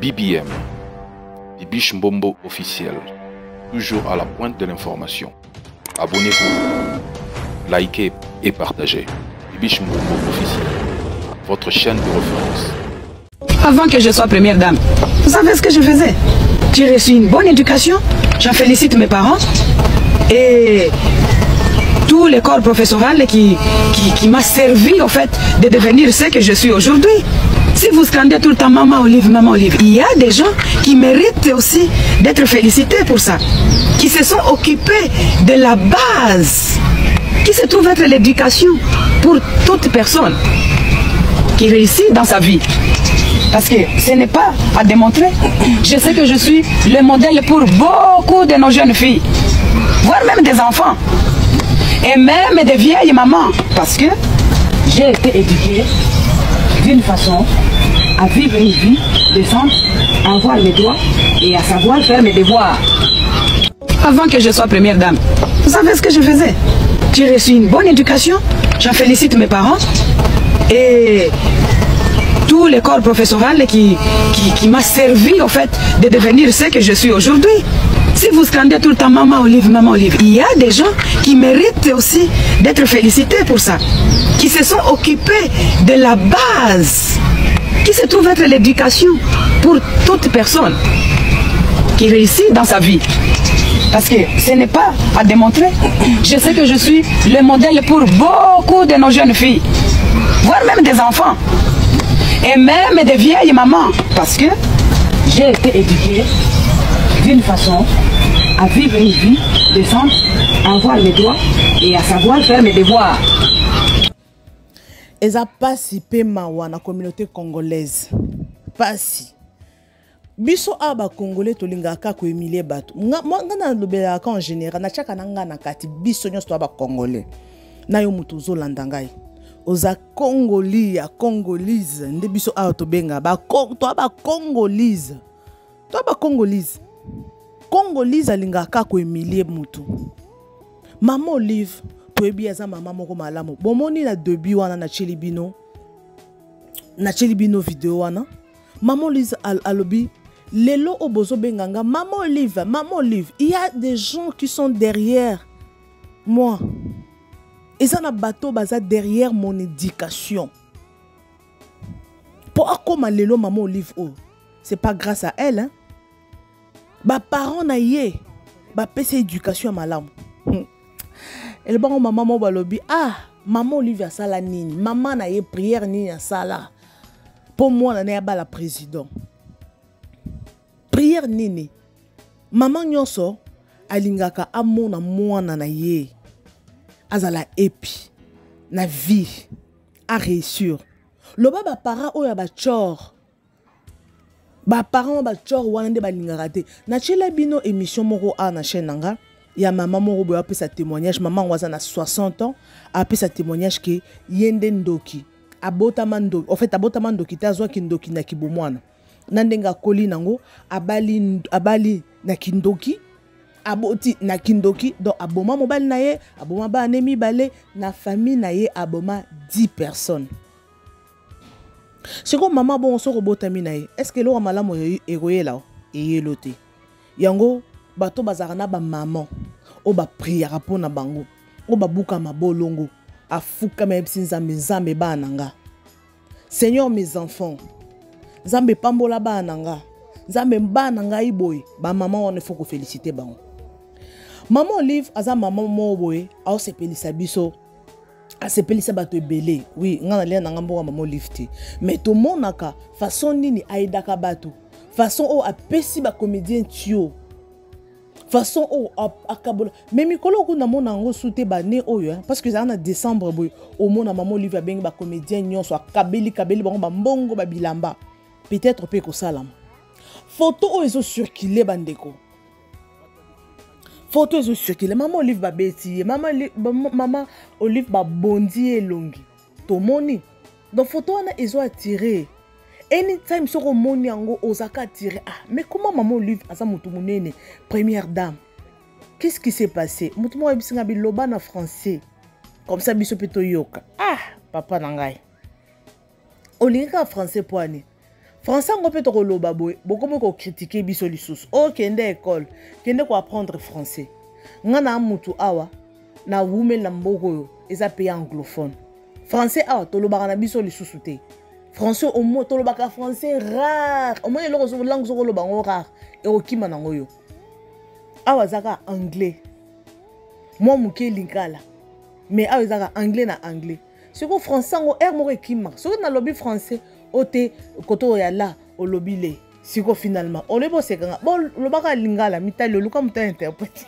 BBM, Bibiche Mbombo officiel, toujours à la pointe de l'information. Abonnez-vous, likez et partagez. Bibiche Mbombo officiel, votre chaîne de référence. Avant que je sois première dame, vous savez ce que je faisais? J'ai reçu une bonne éducation, j'en félicite mes parents et tout le corps professoral qui m'a servi au fait de devenir ce que je suis aujourd'hui. Si vous scandez tout le temps maman Olive, il y a des gens qui méritent aussi d'être félicités pour ça, qui se sont occupés de la base, qui se trouve être l'éducation pour toute personne qui réussit dans sa vie. Parce que ce n'est pas à démontrer. Je sais que je suis le modèle pour beaucoup de nos jeunes filles, voire même des enfants, et même des vieilles mamans. Parce que j'ai été éduquée d'une façon à vivre une vie décente, à avoir mes droits et à savoir faire mes devoirs. Avant que je sois première dame, vous savez ce que je faisais? J'ai reçu une bonne éducation, j'en félicite mes parents et tout le corps professoral qui m'a servi au fait de devenir ce que je suis aujourd'hui. Si vous scandez tout le temps maman Olive, il y a des gens qui méritent aussi d'être félicités pour ça, qui se sont occupés de la base, qui se trouve être l'éducation pour toute personne qui réussit dans sa vie. Parce que ce n'est pas à démontrer. Je sais que je suis le modèle pour beaucoup de nos jeunes filles, voire même des enfants, et même des vieilles mamans. Parce que j'ai été éduquée d'une façon à vivre une vie décente, à avoir mes droits et à savoir faire mes devoirs. Et ça passe dans la communauté congolaise. Passe. Biso aba congolais to lingaka ko emilie bato. Moi ngana lobela ka en général na chaka nanga na kati biso nyos to aba congolais. Na yo mutu zo landangai. Oza congoli ya congolise nde biso a to benga ba to aba congolise. To aba congolise. Congolise lingaka ko emilie mutu. Maman Olive to ebi aza mama moko malamu. Bomoni na debut wana na Chelibino. Na Chelibino vidéo wana. Maman Olive alobi Lelo Obozo Benganga, Maman Olive, il y a des gens qui sont derrière moi. Et ça n'a bateau baza derrière mon éducation. Pour comme Lelo Maman Olive, oh, c'est pas grâce à elle, hein. Ba parents na yé, ba pese éducation à malam. Et le bon maman mo balobi, ah, Maman Olive a sala nini, maman na yé prière nini a sala. Pour moi, on est la président. Prière nini. Maman nyonso alingaka amona mwana na ye. Azala epi na vie a réussir. Le baba para oya ba chor. Ba parents ba chor wana nde balingaka te. Na chela bino émission moko a na chaîne nanga. Ya maman moko boya pe sa témoignage, maman waza na 60 ans, a pe sa témoignage que yende ndoki. Abotamando, en fait abotamando qui t'a ki ndoki na kibomwana nandenga koli nango abali na kindoki aboti na kindoki donc aboma mobali na ye aboma ba anemi balé na famille na ye aboma 10 personnes. C'est comme maman bon so robotami na ye est-ce que lo malamu eroye la eyelote yango bato bazarana ba maman o ba prière pona bango o ba buka mabolongo afuka mebsi nzambe ba nanga. Seigneur mes enfants, Nzambe pambola ba nanga. Nzambe ba nanga iboy, ba maman on faut ko féliciter ba. Maman Olive aza maman mo boy, a se pelisa biso. A se pelisa bato ebele. Oui, ngana le nanga mboka maman Olive te. Mais to monaka façon nini aidaka bato. Façon o apesi ba comédien tio. Façon o akabola mais mikolo ko na mona ngo souté ba né oyo parce que ça en décembre boy au mona maman Olive a benga ba comédien nyonso akabeli bango ba mbongo ba bilamba peut-être pe ko salam photo o ezo circuler bandeko photo ezo circuler maman Olive ba beti maman Olive ba bondi elongi to moni donc photo wana ezo attirer. Anytime soko moni yango ozaka tiré. Ah, mais comment maman Olive asa mutu munene première dame? Qu'est-ce qui s'est passé? Mutu mo bisinga biloba na français. Comme ça biso peto yoka. Ah, papa nangai. Olinga français poani. Français ngo peut to loba boy, beaucoup mo critiquer biso lisusu. O kende école, kende ko apprendre français. Ngana mutu awa na wumel na mboko yo, eza pays anglophone. Français awa to loba na biso lisusu te. Français au moins to loba ka français rare. Au moins le langue zo loba ngo rare. Et okima na ngoyo. Awa zaka anglais. Moi muke linkala. Mais awa zaka anglais na anglais. Ce que français ngo er mo ekima. Ce que na lobby français ote koto ya la au lobby le. Siko finalement on le bosse kanga bon le baka lingala mitali le luka muta interprète.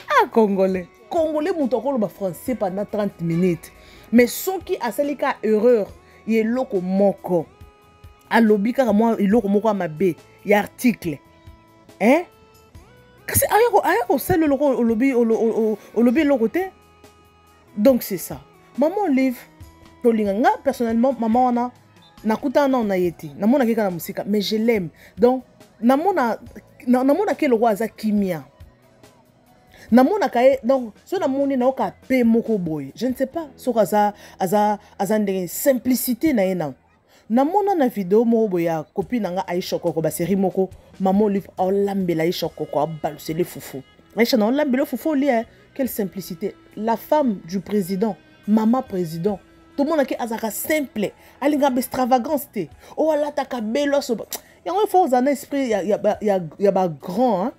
Ah congolais muto ko loba français pendant 30 minutes mais soki asalika erreur ye loko moko a lobby kaka moi loko moko mabe ya article hein kasi ayako sel le loko au lobby loko te. Donc c'est ça maman livre to linganga personnellement maman wana nakuta na on a yeti namona keka na musika mais je l'aime donc namona ke le roi za kimia namona kae donc so namoni na oka pe moko boy je ne sais pas so kaza ndenge simplicité na yena namona na vidéo mo boy ya copine nga Aisha Koko ba série moko maman livre o lambela Aisha Koko balse les foufou Aisha na lambela foufou li quelle simplicité la femme du président maman président. Tout le monde qui a simple, il y a extravagance. Oh là, tu as belle so. Il faut un esprit, il y a grand hein.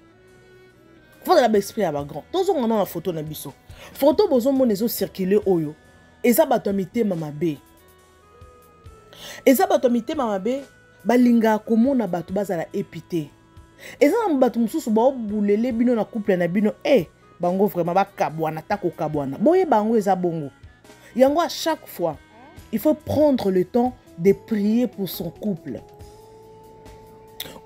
Faut un esprit, il y a grand. Tous on a une photo na biso. Photo besoin mon ezo circuler oyo. Et ça batomité mama be. Et ça batomité mama be, balinga komona batu bazala épité. Et ça batu mususu ba obulele bino na couple na bino bango vraiment ba kabwana ta ko kabwana. Boye bango eza bongo. Yango à chaque fois, il faut prendre le temps de prier pour son couple.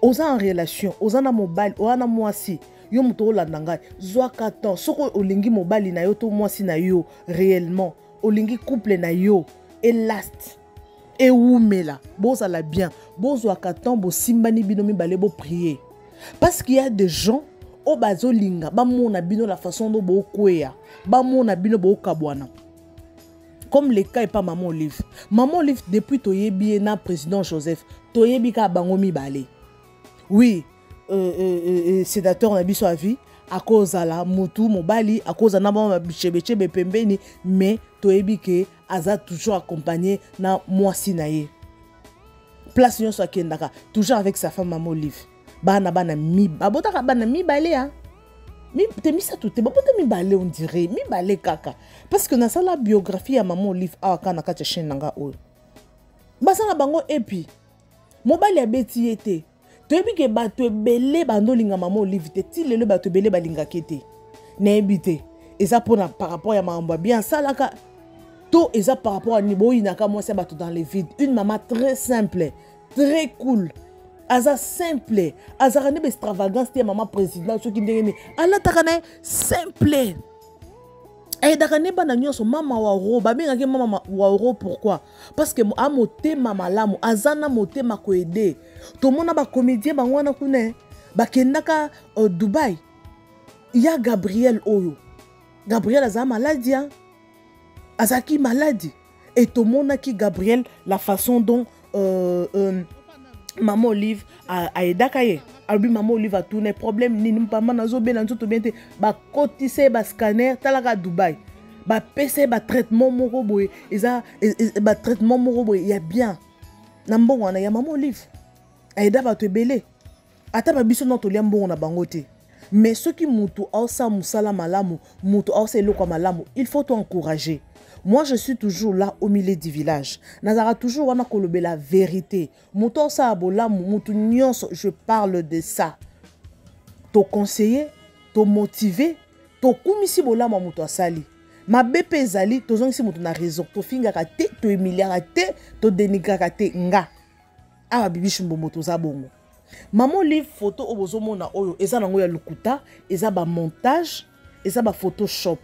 Oza en relation, oza na mobile, oza na mwasi, yo muto landanga, zwa katan, soko olingi mobile na yo to mwasi na yo réellement, olingi couple na yo, et last, et oumela, boza la bien, bozwa katan, bo simbani binomi bale bo prier. Parce qu'il y a des gens, o bazo linga, ba mona bino la façon do bo kwea, ba mona bino bo kabwana. Comme le cas est pas maman Olive. Maman Olive depuis toyebi na président Joseph, toyebi ka bango mibale. Oui, sénateur na biso à vie à cause la mutu mobali à cause na ba bichebe pembeni mais toyebi ke aza toujours accompagné na mwasi na ye. Place nyo so kendaka toujours avec sa femme maman Olive. Bana mi abotaka bana mibale hein. Mi te misa tout te ba pote mi balé on dirait mi balé kaka parce que dans ça la biographie à maman Olive a kana ka chaîne nanga o basa na bango et puis mobali ya beti été to ebi ke ba to belé bando linga maman Olive te ti lelo ba to belé balinga kete na ebité et ça pour par rapport à maman bien ça là ka to et ça par rapport à nibo inaka moi c'est ba tout dans les vides une maman très simple très cool. Aza simple, aza rane be extravagance te maman président so ki ndenge ala takane simple. Et dakane bana nyonso mama wa ro ba benga ke mama wa ro pourquoi? Parce que a motema malamu azana motema ko aider. To mona ba comédien ba ngwana kune ba kendaka Dubaï. Il y a Gabriel Oyo. Gabriel aza maladie hein? Azaki maladie et to mona ki Gabriel la façon dont maman Olive a edakaye albi maman Olive a tourné problème ni pas na zo ben nzoto bien te ba cotise ba scanner talaka Dubaï ba PC ba traitement moko boy eza ba traitement moko boy ya bien na mbongo na ya maman Olive a eda ba to belé ata ba biso na to lia mbongo na bango te mais ceux qui mutu osa musala malamu mutu osa eloko malamu il faut t'encourager. Moi, je suis toujours là au milieu du village. Nazara toujours wana kolobe la vérité. Mouton sa abola, mouton nyonso, je parle de ça. To conseiller, to motiver, to kumisi bola ma mouton sali. Ma BP zali, to zong si mouton na raison. To finga kate, to emilia kate, to denigra kate nga. Ah bibi shumbo mouton za bongo. Maman livre photo obozo mona oyo, eza nango ya lukuta, eza ba montage, eza ba photoshop.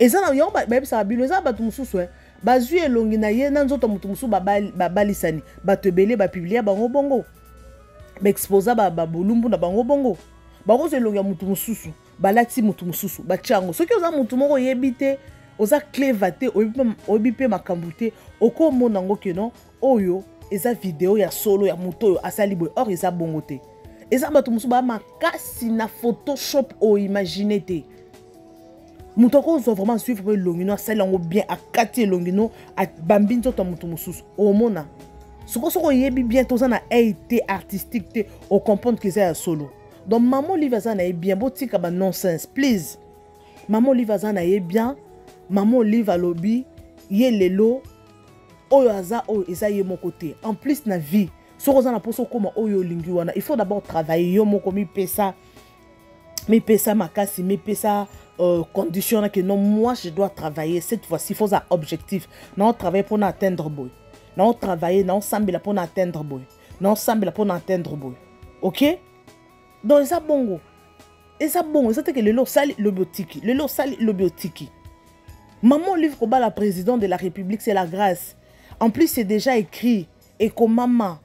Et ça na yo ba sa bilo za ba tumususu ba zui elongi na ye na nzoto mutumusu ba balisani ba tebele ba publier bango bongo ba exposa ba bolumbu na bango bongo ba ko elongi ya mutumususu ba lati mutumususu ba chango soki oza mutu moko yebite oza clevate obipe makambute oko mona ngo ke non oyo eza vidéo ya solo ya moto asali boy or eza bongo te eza bato musu ba makasi na photoshop o imaginer te moto ko zo vraiment suivre longino asali yango bien akati longino bambi nzoto moto mususu o mona soko yebi bien toza na été artistique te o comprendre que c'est solo donc maman Olive azana e bien botika ba nonsense please maman Olive azana e bien maman Olive alobi ye lelo oyo aza oyo eza ye moko te en plus na vie soko za na poso koma oyo lingi wana il faut d'abord travailler yo moko mi pesa makasi mi pesa condition que non moi je dois travailler cette fois-ci faut un objectif non travailler pour atteindre boy non travailler non sambela pour atteindre boy non sambela pour atteindre boy OK donc ça bongo ça que le sali le biotique maman Olive Koba la présidente de la République c'est la grâce en plus c'est déjà écrit et comme maman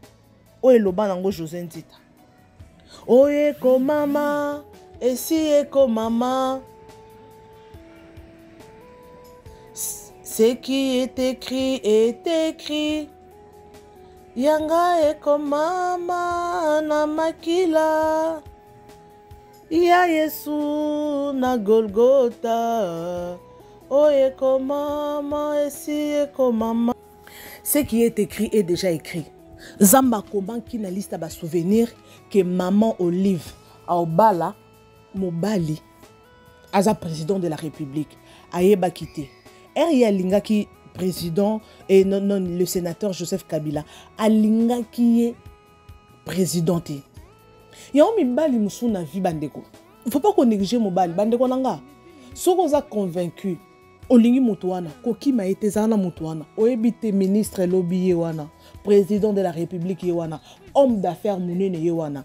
o eloba nango José Ntita o eko mama et si eko mama ce qui est écrit yanga eko mama na makila ya Yesu na Golgotha o eko mama et si eko mama ce qui est écrit est déjà écrit Zamba Koban qui na liste ba souvenir que maman Olive Aobala Mobali aza président de la République ayeba quitté Eria Lingaki président et non le sénateur Joseph Kabila Alinga qui est présidenté ya mi bali musu na vie bandeko il faut pas qu'on néglige mobali bandeko nanga soko za convaincu olingi mutu wana koki ma été zana mutu wana oyebite ministre lobby wana président de la République yewana homme d'affaires munene yewana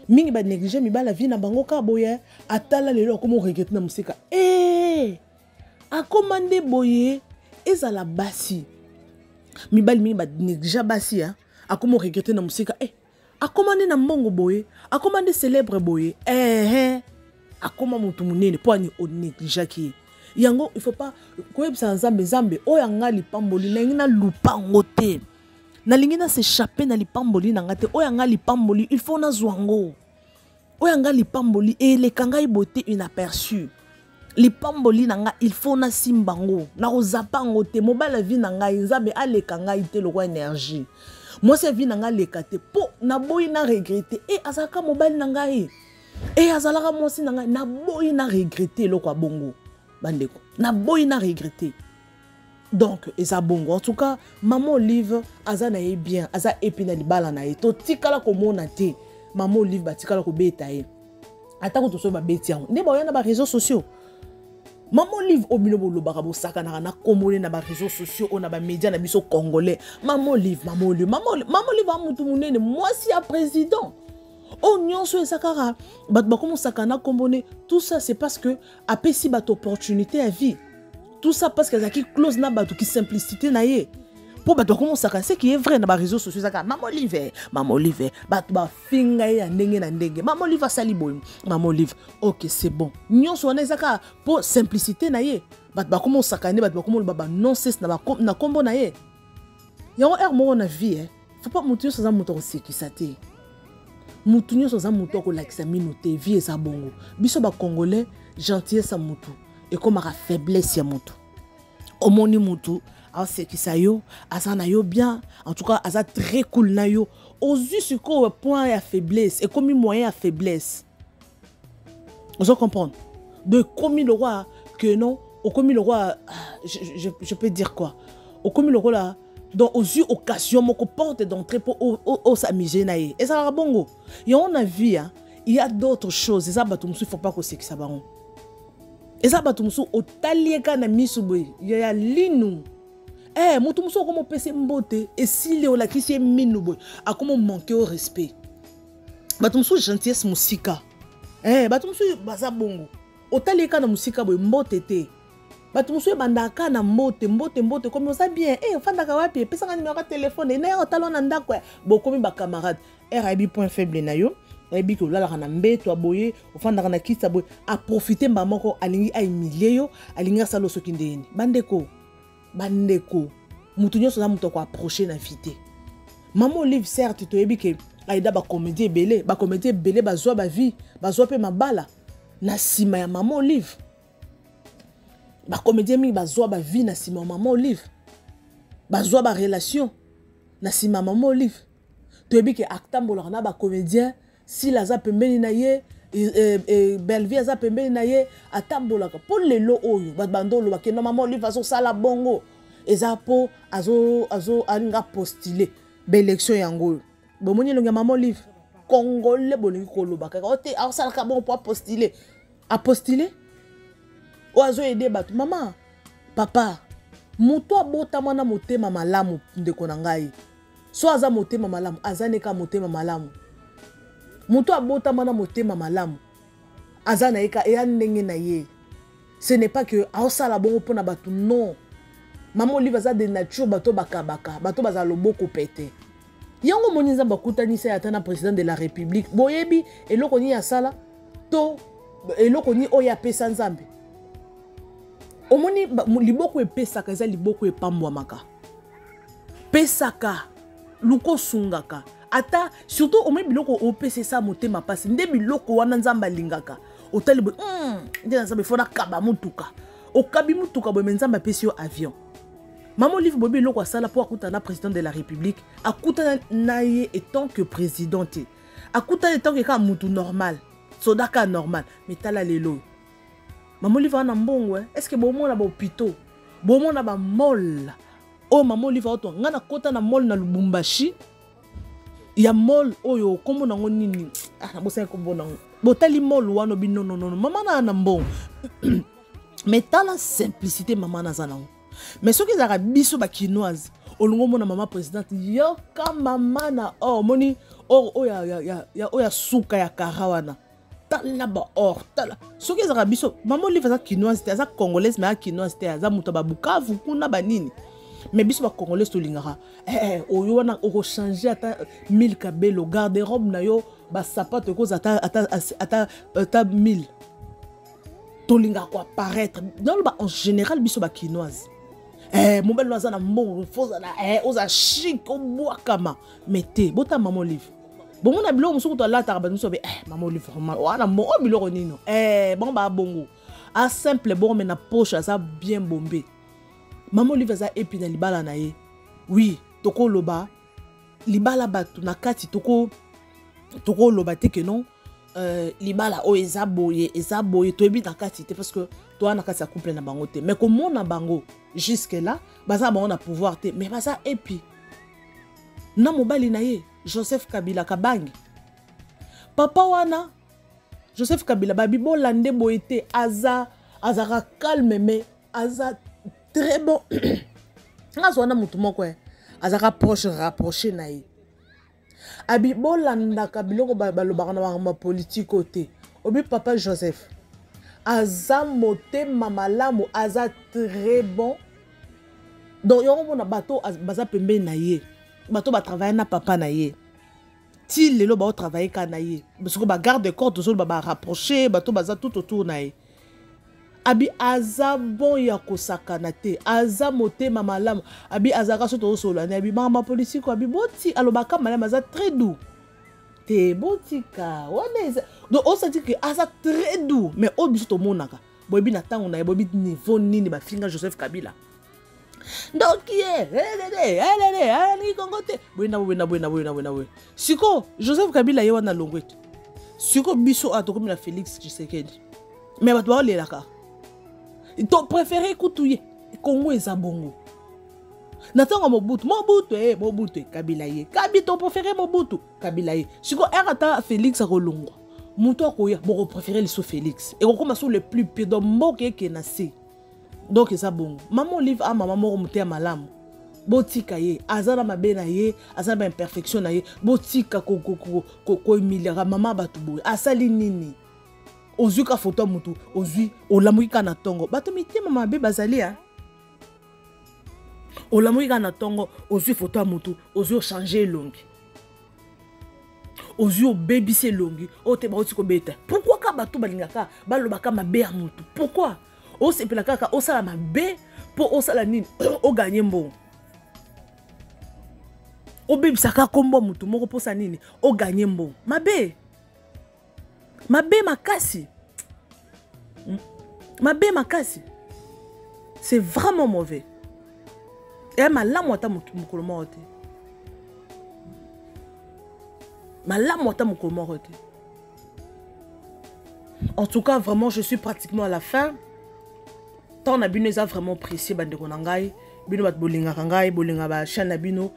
mingi ba négliger mi bala vie na bango ka boye atala lelo comme regret na musika a commandé boye ezala basi mi bali mingi ba négliger basi a comme regret na musika a commandé na mbongo boye a commandé célèbre boye a comment mutu munene po ani o négliger ki yango il faut pas koyebisa nzambe o yanga lipamboli na ngina lupango te na lingina s'échapper na lipamboli na ngate o yanga lipamboli il faut na zwango o yanga lipamboli et les kangai beauté inaperçu lipamboli na nga il faut na simbango na ozapango te mobala vie na nga nzambe ale kangai te lo énergie moi c'est vie na nga lekate po na boyi na regretter azaka mobali na nga azalaka mosi na nga na boyi na regretter lo kwa bongo bandeko na boyi na regretter donc eza bongo en tout cas maman Olive azana e bien aza epina libala na to tikala ko mona te maman Olive batikala ko beta atako to so ba beti yango nde ba yana ba réseaux sociaux maman Olive obino bo lobaka bo saka na komole na ba réseaux sociaux on a ba média na biso congolais maman Olive amutu munene moi si a président oh nyonso ezakara bat ba komo sakana kombone tout ça c'est parce que apesi bat opportunité à vie tout ça parce que zaki close na bato qui simplicité na ye pour bato komo sakana c'est qui est vrai na ba réseaux sociaux zaka maman Olive bat ba finga ya ndenge na ndenge maman Olive sali boy maman Olive OK c'est bon nyonso na ezaka pour simplicité na ye bat ba komo sakana bat ba komo ba non cesse na kombo na ye yango mo na vie faut pas mutu ça mutu osekisa te mutu nyonso za mutu ko lakisa minute vie eza bongo biso ba congolais gentillesse à mutu et comme la faiblesse ya mutu omoni mutu asekisa yo azana yo bien en tout cas aza très cool na yo ozu siko point ya faiblesse et comme moyen à faiblesse vous comprendre de comme le roi que non au comme le roi je peux dire quoi au comme le roi là donc aux yeux occasion mon porte d'entrée pour s'amuser naïe et ça va bongo et on a vu il y a d'autres choses et ça batum il faut pas que c'est que ça baron et ça batum au talieka na misuboy il y a linu mutum so comme pese mbote et si le la qui c'est minu boy a comment manquer au respect batum gentillesse musika batum baza bongo au talieka na musika boy mbote te bato musu bandaka na mbote comme ça bien fandaka wapi pesa nga numéro téléphone na yo talon na ndako bokomi ba camarade RIB point faible na yo RIB ko lala na mbeto aboye ofandaka na kisa boye a profiter mbamoko alingi a humilier yo alingi salo soki ndeni bandeko mutu nyonso na mutu ko approcher na vite Maman Olive certes to yebi ke aida ba comédie belé bazwa ba vie bazwa pe mabala na sima ya Maman Olive ba comédie mi bazwa ba vie na sima ya Maman Olive bazwa ba relation na sima ya Maman Olive to yebi ke aktambola na ba comédien si la za pembeni na ye Belleville za pembeni na ye atambola pour lelo oyo ba bandolo ba ke no Maman Olive azo sala bongo eza po azo alinga postuler ba élection yango bomoni longa Maman Olive congolais bolingi koloba kaka ote asala ka bon pour postuler a postuler o azo aider bato maman papa muto abota mwana motema malamu ndeko na ngai so aza motema malamu azaneka motema malamu muto abota mwana motema malamu azana eka e ndenge na ye ce n'est pas que asala bon pour na bato non Maman Olive aza de nature bato bakabaka bato baza loboko pete yango moniza bakutanisa ya tana président de la république boyebi eloko ni ya sala to eloko ni oya pesa nzambe omoni liboko epesaka eza liboko epambwamaka pesaka luko sungaka ata surtout omo biloko opesa sa motema pasi nde biloko wana nzamba lingaka otali bo nde nzamba fona kaba mutuka okabi mutuka bo nzamba pesi yo avion Maman Olive bobi loko asala po akutana président de la république akutana naye étant que présidente akutana étant que ka mutu normal sodaka normal mais tala lelo Maman Olive ana mbongo est-ce que bomona ba hôpital bomona ba mall oh Maman Olive auto ngana kota na mall na Lubumbashi ya mall oyo kombo nango nini na bosa kombo nango botali mall wana bi non maman na ana mbongo mais tala simplicité maman na zanango mais ce qui a biso ba kinoise olongo mona maman présidente yo ka maman na oh moni oh ya suka ya karawana tala ba or tala ce qui a biso maman Olive za kinoise te za congolaise mais kinoise te za muto ba Bukavu kuna ba nini mais biso ba congolaise to lingara oyo wana oko changer ata 1000 kabelo garde-robe na yo ba sapato ko ata 1000 to linga ko apparaître dans en général biso ba kinoise mon bel loza na mbongo foza na oza chic o boakama mete bota Maman Olive bon on a bilo musuku to la taraba muso be Maman Olive wana mo biloko nino bon ba bongo a simple bon mais na poche ça bien bombé Maman Olive za epina libala na ye oui toko loba libala batu na kati toko loba te que non libala o ezaboye to ebi na kati te parce que toi na kati ya couple na bango te mais comment na bango jusque là baza bango na pouvoir te mais baza epi na mobali na ye Joseph Kabila Kabangi papa wana Joseph Kabila babi bolande boyete azara calme mais aza très bon azwana mutu moko azara rapproché na ye abi bolanda kabiloko balobaka na ma politique côté obi papa Joseph aza motema malamu aza très bon donc yongo mona bato baza pembeni na ye bato ba travailler na papa na ye ti lelo ba travailler ka na ye parce que ba garde corps toujours ba rapprocher bato baza tout autour na ye abi aza bon ya kosakana te aza motema malamu abi azaka so to solo abi ma politique abi boti alobaka malamu aza très doux te botika wana donc on se dit que aza très doux mais au biso to monaka bobi na tango na bobi niveau nini ba finga Joseph Kabila donc ni kongo te buena siko Joseph Kabila ye wana longwetu siko biso atokomi na Félix Tshisekedi mais bato ba lelaka to préféré kutuye Congo eza bongo natango Mobutu Kabila ye kabito préféré Mobutu Kabila ye siko erata Félix akolongwa muto akoya boko préféré le Félix et kokoma sur le plus pédo mboke ke na se donc eza bongo Maman Olive a maman moko muté malamu botika ye azana mabe na ye azana ba imperfection na ye botika ko emilera mama batu boye asali nini ozui ka photo mutu ozui olamuki na tongo bato mitema mabe bazali olamuki na tongo ozui photo mutu ozui changer longi ozui obebise longi ote ba otiko beta pourquoi ka bato balingaka balobaka mabe ya mutu pourquoi o sepela kaka osala mabe po osala nini o gagner mbongo obebisaka kombo mutu moko posa nini o gagner mbongo mabe makasi mabe makasi c'est vraiment mauvais et malamu ata mukolo moko te malamu ata mukolo moko te. En tout cas vraiment je suis pratiquement à la fin. Tant na bino eza vraiment précieux bandeko na ngai bino bat bolingaka ngai bolinga ba chaîne na bino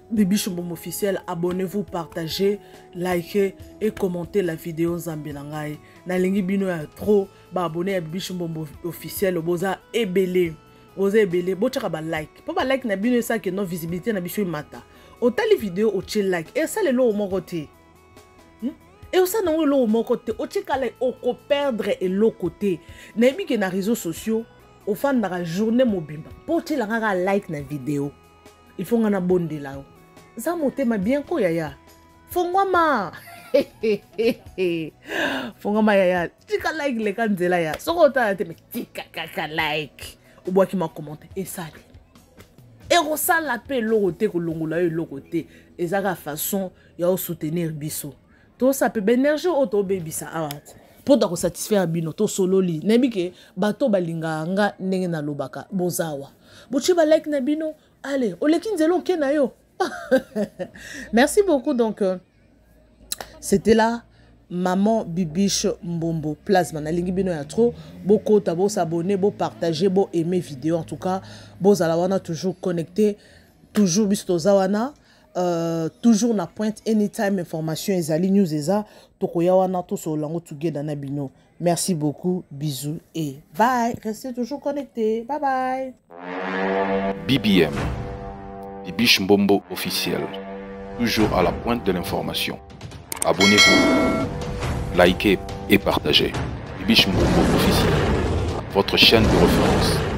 Bibi Chum officiel, abonnez-vous, partagez, likez et commentez la vidéo Nzambe na ngai. Na lingi bino ya trop ba abonné à Bibi Chum officiel boza ebele. Boza ebele, bo tchaka ba like. Po ba like na bino ça que non visibilité na biso mata. Otali vidéo o tche like et ça le lo moko te. Et ça non lo moko te, o tcheka like o ko perdre et lo côté. Na bi ke na réseaux sociaux, au fan na journée mobimba. Po tche la nga like na vidéo. Il faut ngana bonde là. Ça motema bien ko yaya. Fongwama. Fongwama yaya. Tika like le kanzela ya. Soko ta te me tika kaka like. Ou bois qui m'a commenté et ça. Et on ça la paix l'oroté ko longola e l'oroté. Et ça la façon ya o soutenir biso. To ça peut énergie auto baby ça awa. Pour da ko satisfaire bino to solo li. Nebi ke bato balinga nga ndenge na lobaka bozawa. Bochi ba like na bino. Allez, on les kinzelo kenayo. Merci beaucoup. Donc, c'était là, Maman Bibiche Mbombo Plasma. Na lingi bino ya trop. Beaucoup tabo s'abonner, beau partager, beau aimer vidéo. En tout cas, beau zalawana toujours connecté, toujours bisto zawana, toujours na pointe anytime information ezali news eza tokoyawana to so lango together na bino. Merci beaucoup, bisous et bye. Restez toujours connectés. Bye bye. BBM, Bibi Chum officiel, toujours à la pointe de l'information. Abonnez-vous, likez et partagez. Bibi Chum officiel, votre chaîne de référence.